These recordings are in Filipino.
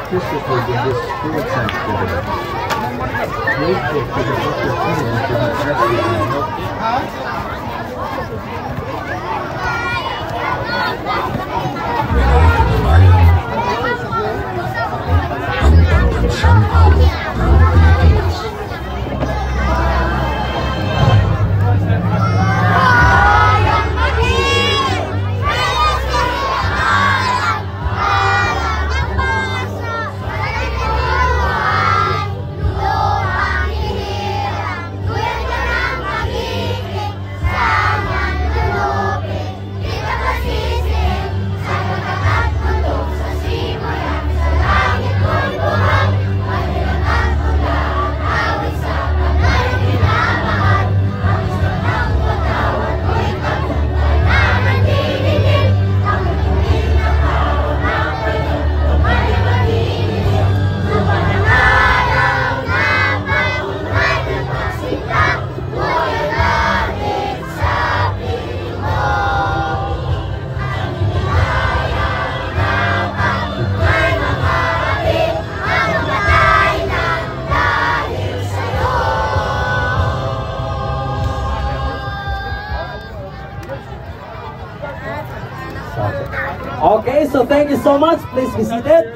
participate in this sports activity. Grateful for the opportunity to be active and help. Okay, so thank you so much. Please be seated.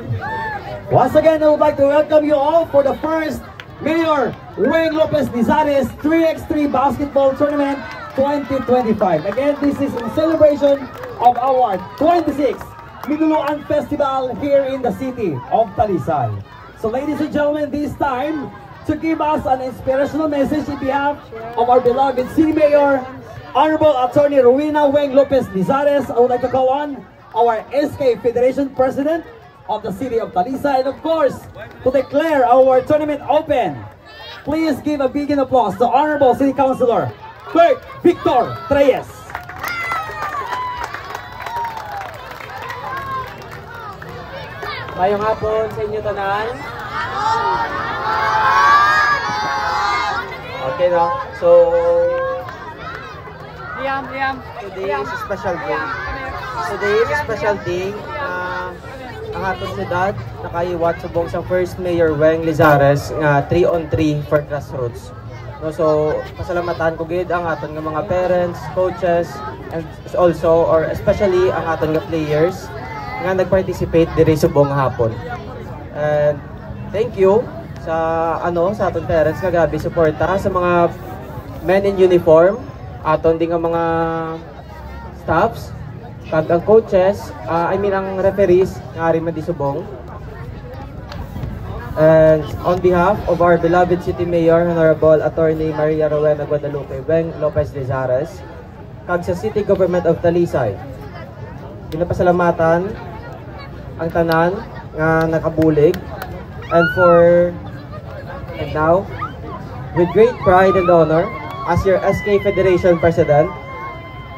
Once again, I would like to welcome you all for the first Mayor Weng Lopez Lizares 3x3 Basketball Tournament 2025. Again, this is in celebration of our 26th Minuluan Festival here in the city of Talisay. So ladies and gentlemen, this time, to give us an inspirational message in behalf of our beloved City Mayor, Honorable Attorney Rowena Weng Lopez Lizares, I would like to call on our SK Federation President of the City of Talisay, and of course, to declare our tournament open. Please give a big applause to Honorable City Councilor Kurt Victor Treyes. Mayong hapon sa inyo tanan. Okay no? So today is a special day. Today is a special day. Ang atong syudad nakaiwat subong sa first Mayor Weng Lizares nga 3-on-3 for grassroots. No, so pasalamatan ko gid ang aton nga mga parents, coaches, and also or especially ang aton nga players nga nag-participate diri subong hapon. And thank you sa sa aton parents nga grabe suporta sa mga men in uniform, aton din nga mga staffs, kag ang coaches, ang referees nga ari man di subong. And on behalf of our beloved City Mayor, Honorable Attorney Maria Rowena Guadalupe Weng Lopez Lizares, kag sa City Government of Talisay, pinapasalamatan ang tanan nga nakabulig. And now, with great pride and honor, as your SK Federation President,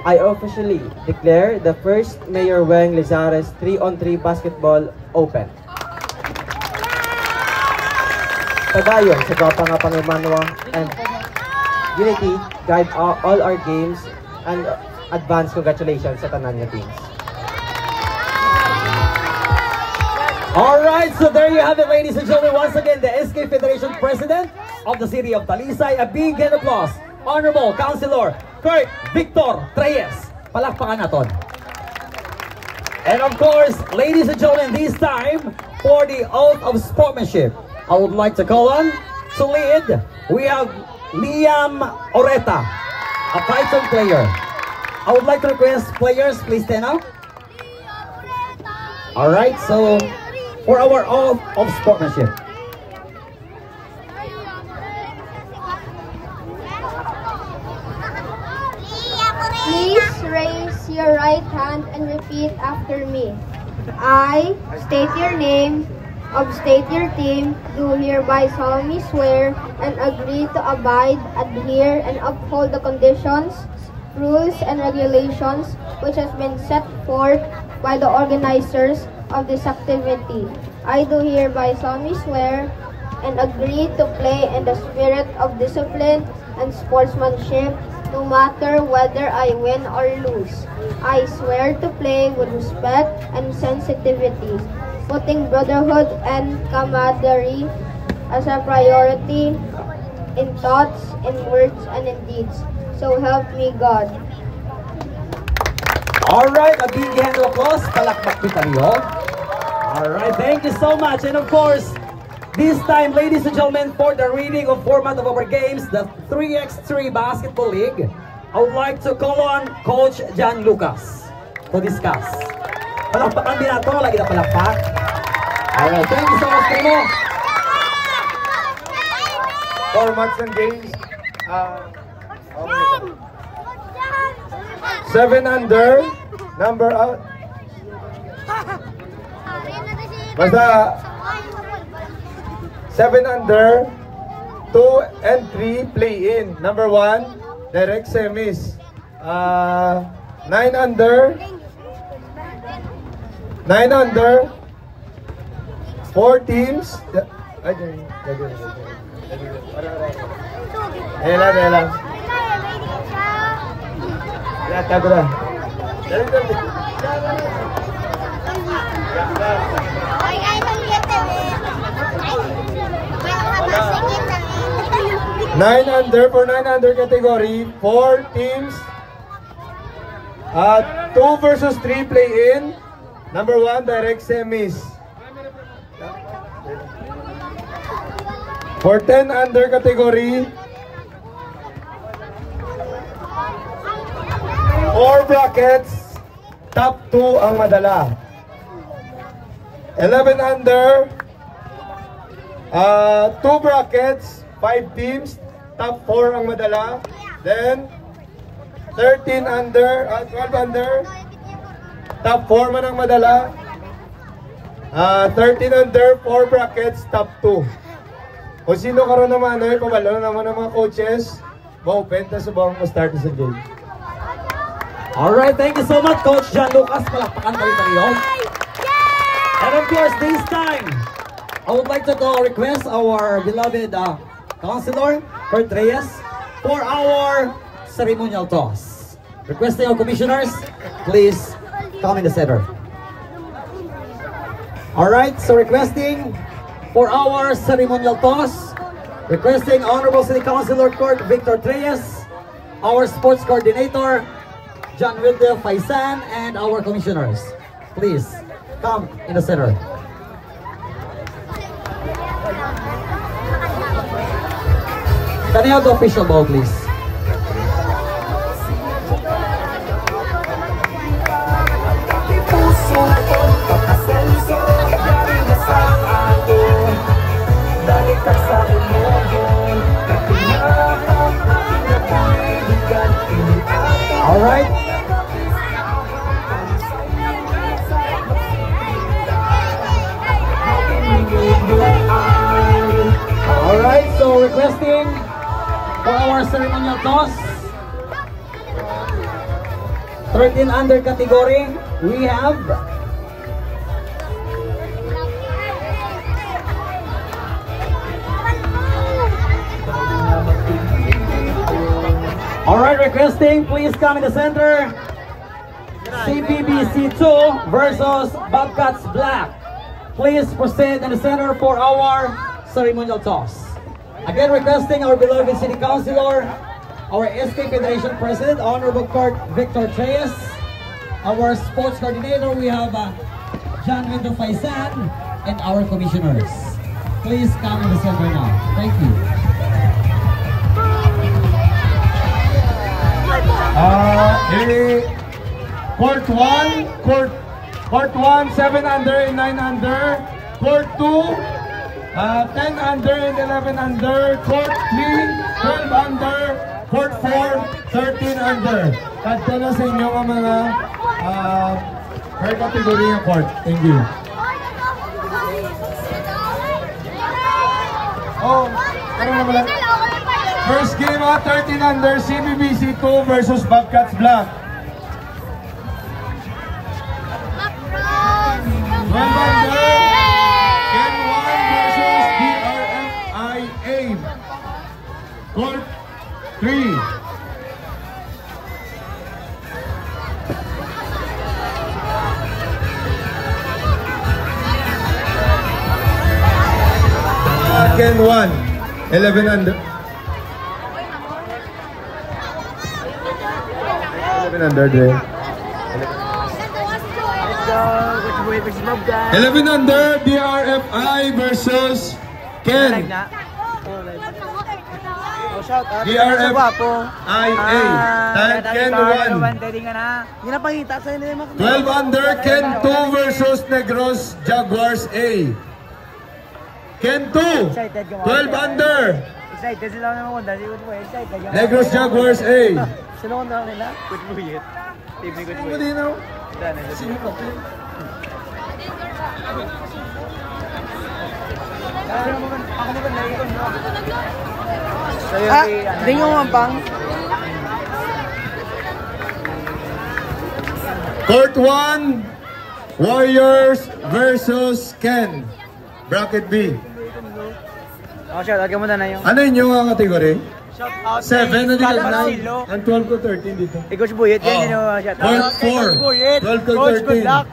I officially declare the first Mayor Weng Lizares 3-on-3 Basketball open. Padayon sa Gwapa nga Pangumanwa and unity guide all our games, and advance congratulations sa tanan nga teams. Alright, so there you have it, ladies and gentlemen. Once again, the SK Federation President of the City of Talisay. A big hand applause, Honorable Councilor Kurt Victor Treyes. Palakpakan naton. And of course, ladies and gentlemen, this time, for the oath of sportsmanship, I would like to call on to lead. We have Liam Oreta, a Python player. I would like to request players, please stand up. Alright, so for our oath of sportsmanship. Please raise your right hand and repeat after me. I state your name, state your team, do hereby solemnly swear and agree to abide, adhere, and uphold the conditions, rules, and regulations which has been set forth by the organizers of this activity. I do hereby solemnly swear and agree to play in the spirit of discipline and sportsmanship, no matter whether I win or lose. I swear to play with respect and sensitivity, putting brotherhood and camaraderie as a priority in thoughts, in words, and in deeds. So help me God. Alright, a big hand of applause. Palakpak kita niyo. Alright, thank you so much. And of course, this time, ladies and gentlemen, for the reading of format of our games, the 3x3 Basketball League, I would like to call on Coach John Lucas to discuss. Palakpakan din nato, lagi na palakpak. Alright, thank you so much, Primo. Formats and games. 7 under, number out. Basta 7 under, 2 and 3 play in. Number 1, direct semis. 9 under, 4 teams. Ayan. Tago na. Dali. 9 under for 9 under category, 4 teams. 2 versus 3 play in. Number 1, direct semis. For 10 under category, 4 brackets, top 2 ang madala. 11 under, 2 brackets, 5 teams, top 4 ang madala. Then 13 under, 12 under, top 4 man ang madala. 13 under, 4 brackets, top 2. Kung sino karoon naman, pabalo naman ng mga coaches, ma-open, tapos bawang ma-start sa game. Alright, thank you so much, Coach John Lucas. Palakpakan kayo tayo. And of course, this time, I would like to request our beloved Councilor Kurt Reyes for our ceremonial toss. Requesting our commissioners, please come in the center. Alright, so requesting for our ceremonial toss, requesting Honorable City Councilor Kurt Victor Reyes, our sports coordinator, John Wilde Faisan, and our commissioners. Please come in the center. Can I have the official ball, please? All right. Alright, so requesting for our ceremonial toss, 13 under category, we have alright, requesting, please come in the center, CPBC 2 versus Bobcats Black. Please proceed in the center for our ceremonial toss. Again, requesting our beloved City Councilor, our SK Federation President, Honorable Kurt Victor Reyes, our sports coordinator, we have John Winter Faisan, and our commissioners. Please come in the center now. Thank you. Court 1, 7 under and 9 under. Court 2, 10 under and 11 under. Court 3, 12 under. Court 4, 13 under. Kadto na sa inyo ang mga per category ng court. Thank you. First game 13 under, CBBC 2 versus Bobcats Black. 12 under, Ken 1 versus DRFIA. Court 3. Ken 1. 11 under. 11 under, Dre. 11 under, DRFI versus Ken. Shout out. DRFIA. Ken 1. 12 under, Ken 2 versus Negros Jaguars A. Ken 2. 12 under. Excited sila naman dahil ko excited. Negros Jaguars A. Sino ko na nila? Good buyet. Team ni good Sino buyet. din ako? Sino ka? Ako mo ba naiikon mo? Hindi nyo mampang. Court 1, Warriors versus Ken. Bracket B. Shout out ka muna na yung. Ano yun yung kategory? Shout out. 7 na dito. Silo. Ang 12 ko 13 dito. Coach Buyet yan yung shout out. Court 4. 12 ko 13. Coach, good luck.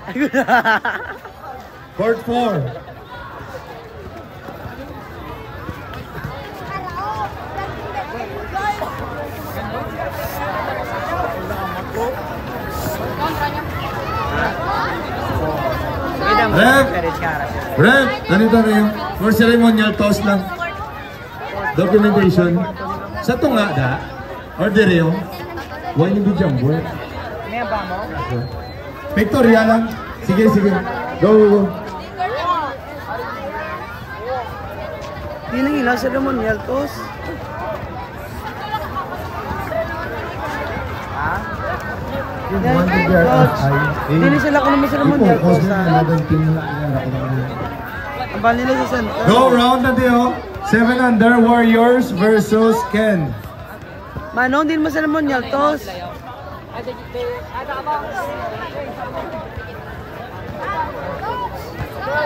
Court 4. Rep, ganito na yung for ceremonial toss lang. Documentation. Sa tunga da? Or dire yung? Huwag niyo bidyang buwan. May ba mo? Victoria lang. Sige, sige. Go, go, go. Hindi nang ilang ceremonial toss. Hindi na sila kung naman ceremonial toss. Ang bali nila sa center. Go round na diyo. 7 under Warriors versus Ken. Manong, hindi naman ceremonial toss.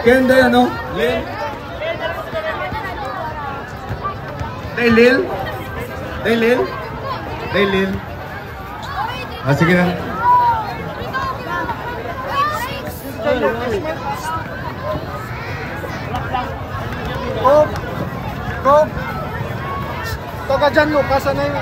Ken, day ano? Lil? Day Lil? Day Lil? Day Lil? Ah, sige na. Kop! Kop! Toka dyan, Lucas. Ano yun?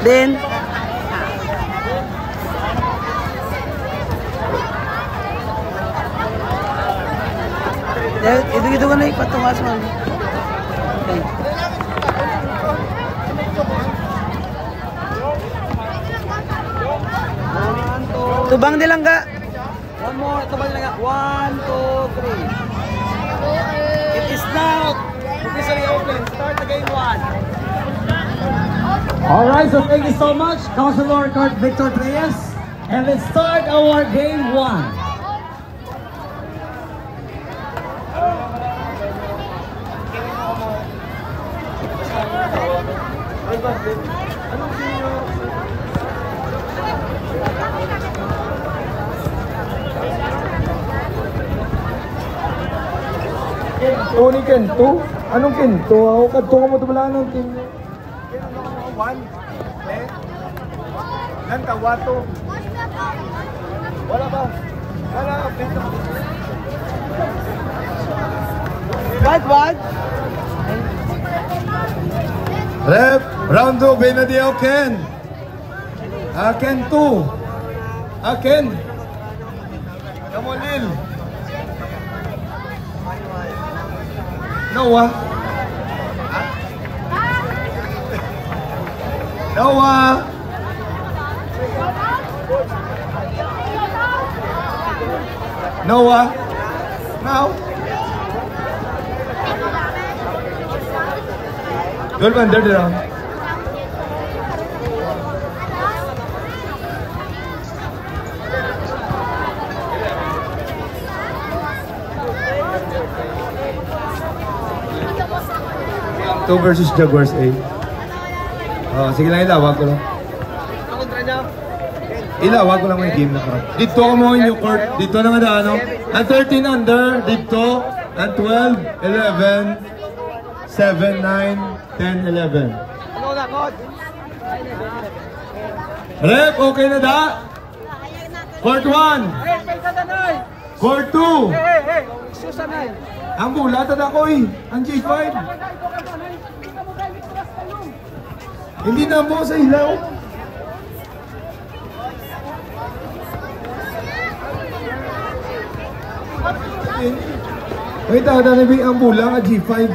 Then, itu kan naik patungas man. Okay. Tubang nilang ga. One more. Tubang nilang ga. 1, 2, 3. It is now officially open. Start the game 1. Alright, so thank you so much, Councilor Kurt Victor Reyes. And let's start our game 1. Tony Kento? Anong Kento? Ako kadto ka mo tumala ng team. Nan kawato. Wala ba? Wala ka. What? Rep, round 2, Benadio Ken. Ken 2. Ken. Come on, Lil. Noah. Noah. Noah. Now. 12 under the round. 2 versus Jaguars A. Oh, sige lang, ilawag ko lang. Ilawag ko lang may game na ka. Dito ko mo yung court. Dito na nga ano. Ang 13 under. Dito. Ang 12, 11, 7, 9, 10, 11. Rep, okay na da? Court 1. Court 2. Ang bulat na ako eh. Ang G5. Hindi na mo sa ilaw. Wait, nabi ang bula, ang G5.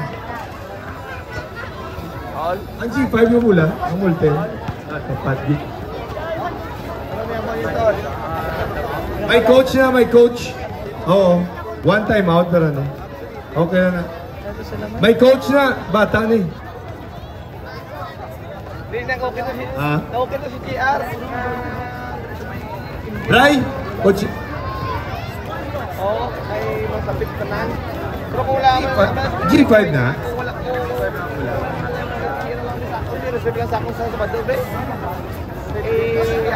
Ang G5 yung bula, ang multe. Tapat di. May coach na, may coach. Oo. One time out pero ano. Okay na na. May coach na, bata na eh. Okay na si TR. Bray, coach. Oo, may masapit ka na. Pero kung wala G5 na? wala ko. Reserve lang sa akong sa Sabado, be.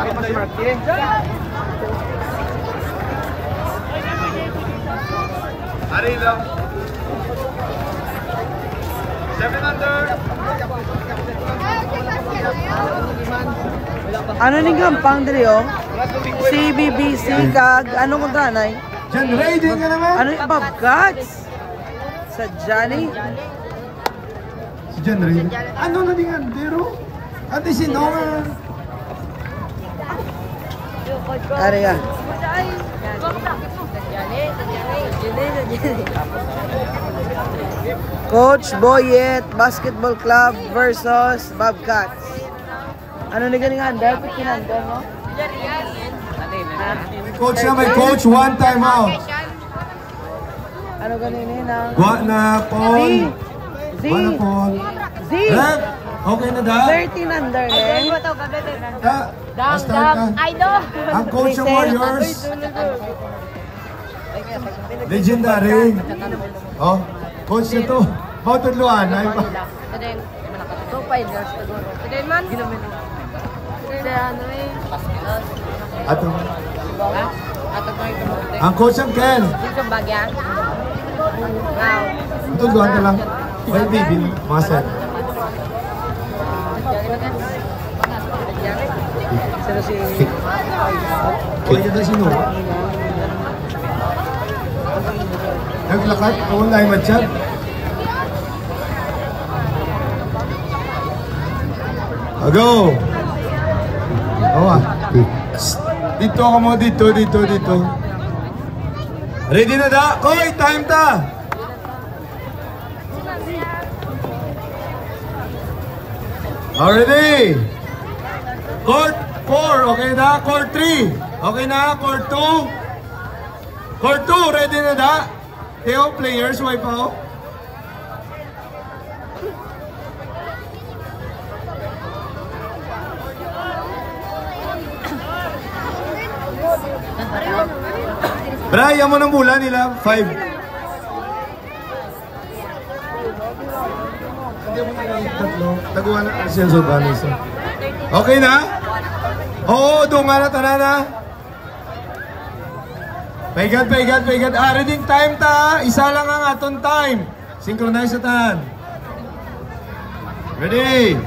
Ako mas mark eh. Ari lang. 7 under. Ano ning gampang diri oh? CBBC kag ano kung tanay? Jan Ray din ka naman. Ano yung Bobcats? Sa Johnny? Si Jan Ray. Ano na din andero? Ate si Noah. Ari yan. Coach Boyet Basketball Club versus Bobcats. Ano na ganing handa? Kinanda mo? Coach na, may coach, one time out. Ano ganin na? Gwa na, Paul. Z. Gwa na, Paul. Z. Rep, okay na da? 13 under eh. Start ka. Ang coach ng Warriors. Legendary. Oh, coach na to. Mautudluan, ay pa. Ato. Ang coach ng Ken. Mautudluan ka lang. May baby, mga set. Sino si... Kaya na sino? Naglakad, online matchat. Go! Dito ka mo, dito. Ready na da? Koy, time ta! Ready? Court 4, okay na? Court 3, okay na? Court 2? Court 2, ready na da? Teo, players, wipe out. Bray, yan mo ng bola nila, 5. Taguan na siya sa banis. Okay na? Oo, doon nga na, tana na. Paigat. Reading time ta. Isa lang ang aton time. Synchronize sa tahan. Ready?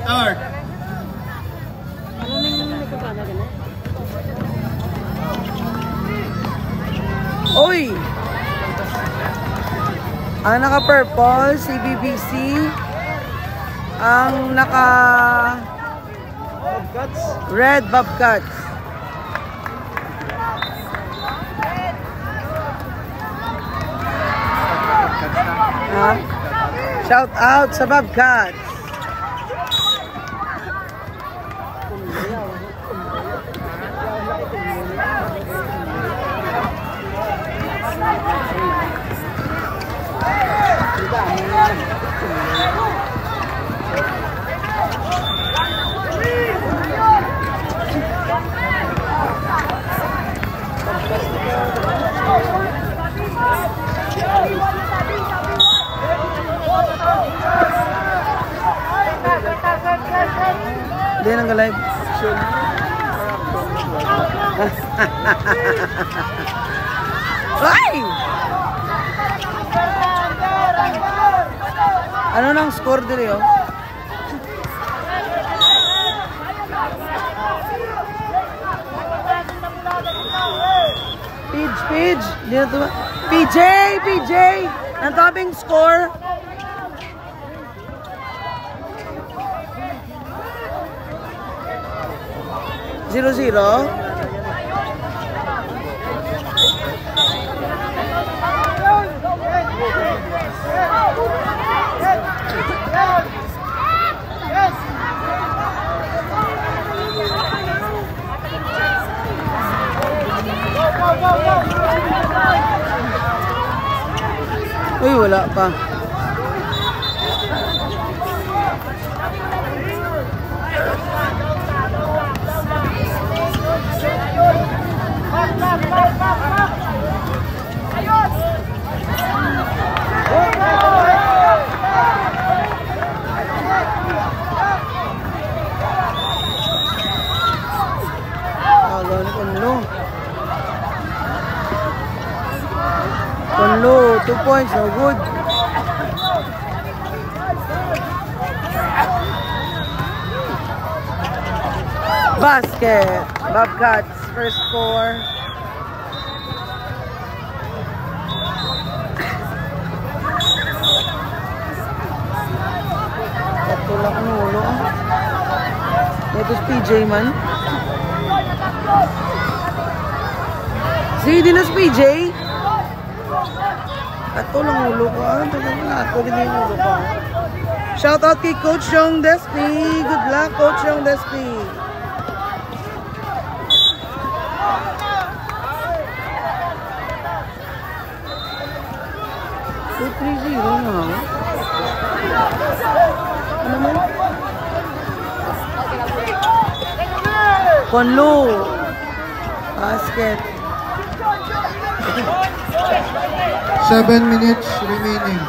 Start. Oy! Ang naka-purple, CBBC. Ang naka-red, Bobcats. Ha? Shout out sa Bobcats. Hindi nang live. Ay! Ano nang score dili oh? Pidge. Hindi na ito. PJ! Ang tabing score. Zero. Uy, wala pa. Konlo, 2 points, no good. Basket, Bobcats, first score. Ito lang ang ulo. Ito si PJ man. Si Dinas PJ. Ito lang ulo ko. Ito din yung ulo ko. Shout out kay Coach Jong Despi. Good luck, Coach Jong Despi. So 3-0 na. Ano man? Konlo. Basket. 7 minutes remaining.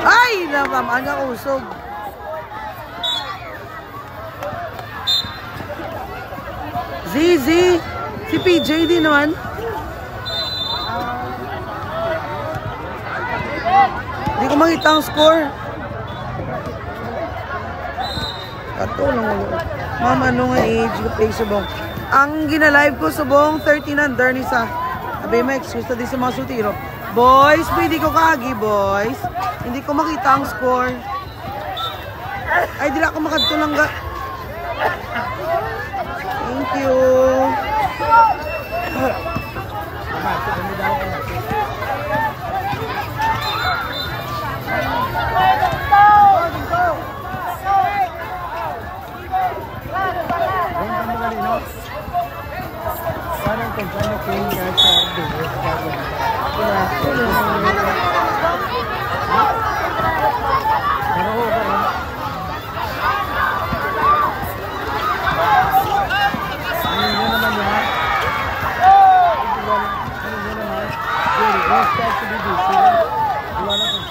Ay! Namamaan ka usog. ZZ! Si PJ din naman. Hindi ko makita ang score. Kato lang ulo. Mama, ano nga age ko play subong. Ang ginalive ko subong 13 under ni sa Abe Max, gusto din sa mga sutiro. Boys, pwede ko kaagi, boys. Hindi ko makita ang score. Ay, di lang ako makadtulang ga. Thank you.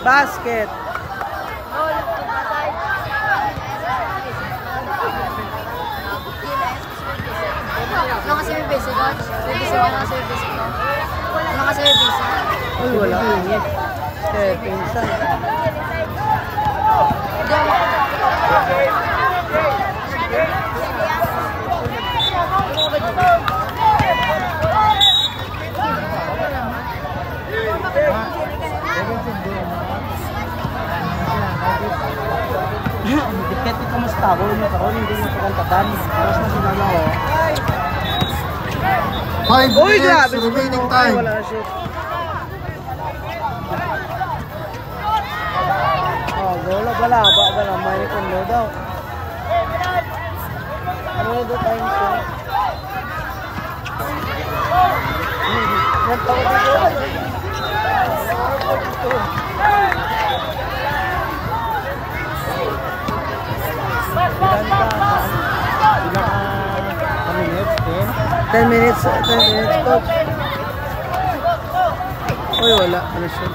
Basket. Naka-service ito? Service ito? Naka-service ito? Naka-service ito? Uy, wala. Pinsan. Dikit ito mas tabo nyo karon hindi nyo pakantadan. Tapos na sinala ko. 5 Uy, grabe. minutes remaining Ay, time. wala na shoot. Oh, gola pala. Baka lang. May kondo daw. Ano na doon time so? Nagtawag dito. Ten minutes, coach. Uy, wala. Ano siya?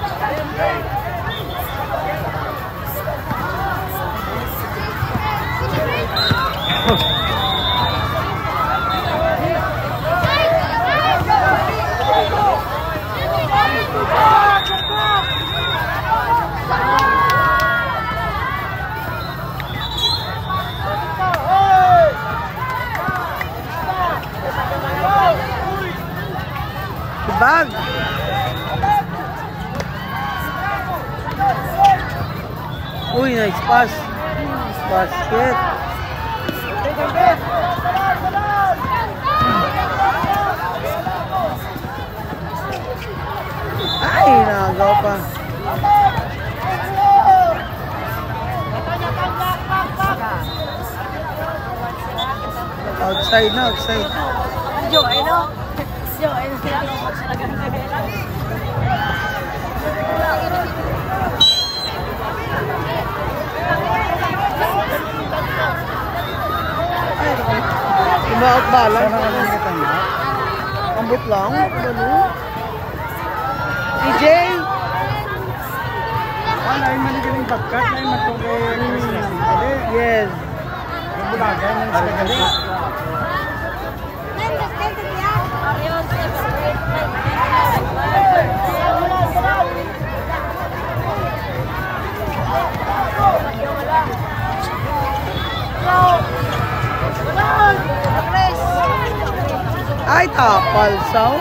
Uy, nice pass. Nice basket. Ay, nagaw pa. Outside na, outside. Out balance. Ambot lang. CJ! Ay, manigaling pagkat na yung matugay. Yes. Yung bulagay ng sinagali. Ay, tapal saw.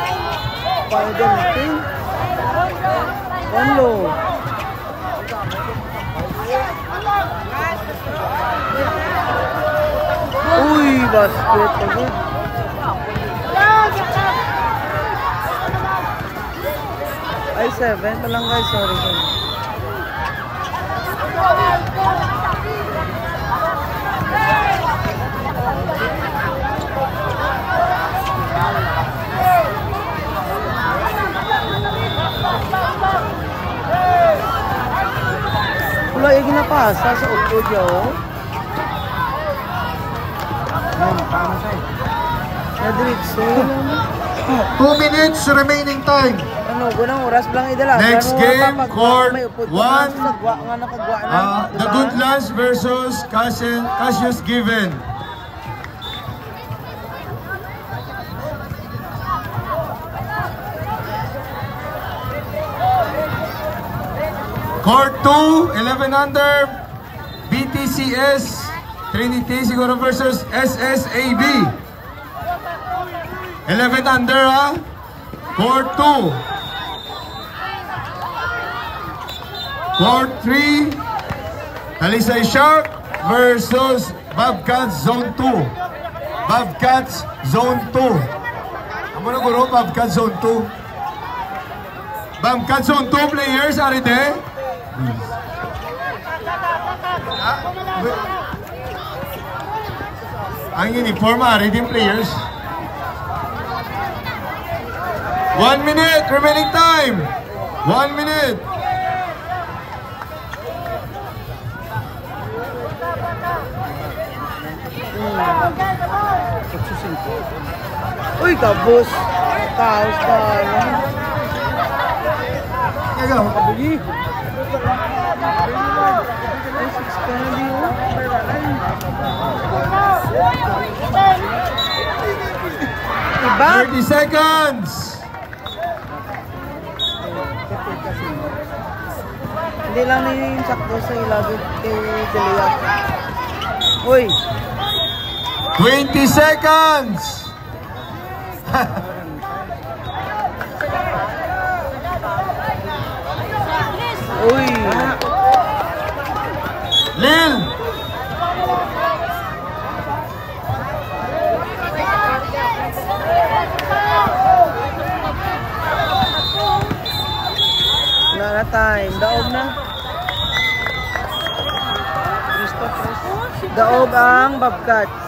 Pagdating. Ano? Uy, basket agad. Ay, 7 pa lang guys. Sorry. Wala yung ginapasa sa upload yun. Nadiritso lang. 2 minutes remaining time. Ano, gunang oras lang idala. Next game, court 1. The Goodlands versus Cassius Given. Court 2, 11 under, BTCS, Trinity siguro versus SSAB. 11 under ha. Court 2. Court 3, Talisay Shark versus Bobcats Zone 2. Bobcats Zone 2. Amo na guro, Bobcats Zone 2. Bobcats Zone 2 players are there. Ang uniform are reading players. 1 minute remaining time. 1 minute. Uy, kabos. Kaos ka. Ikaw. Kabuli. Iba? 30 seconds. Hindi lang yung sakto sa ilagay kay Delia. Uy! 20 seconds. Uy! Lil. Wala na time. Daog na. Daog ang Bobcats.